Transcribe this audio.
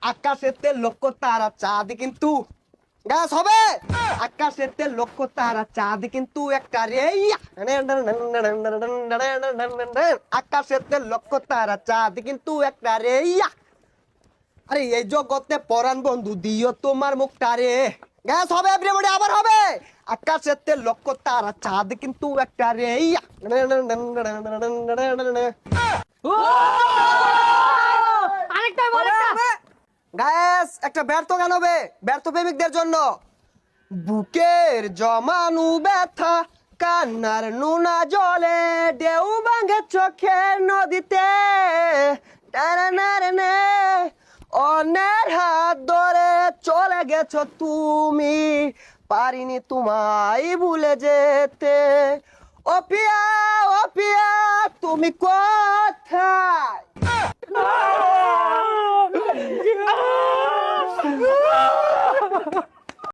আকাশেতে লক্ষ তারা চাঁদ কিন্তু গাছ হবে। আকাশেতে লক্ষ তারা চাঁদ কিন্তু একটা রে ইয়া। আকাশেতে লক্ষ তারা চাঁদ কিন্তু একটা রে ইয়া। আরে এই জগতে পরাণ বন্ধু দিও তোমার মুখটা রে। গ্যাস হবে এভরিবডি, আবার হবে। আকাশেতে লক্ষ তারা চাঁদ কিন্তু একটা রে ইয়া। আরেকটা আরেকটা গ্যাস একটা ব্যর্থ গান হবে ব্যর্থ প্রেমিকদের জন্য। বুকের জমানু ব্যথা কান্নার নুনা জলে ঢেউ ভাঙে চোখের নদীতে। টানানারানে, অন্যের হাত ধরে চলে গেছো তুমি, পারিনি তোমায় ভুলে যেতে। ও পিয়া তুমি কোথায়?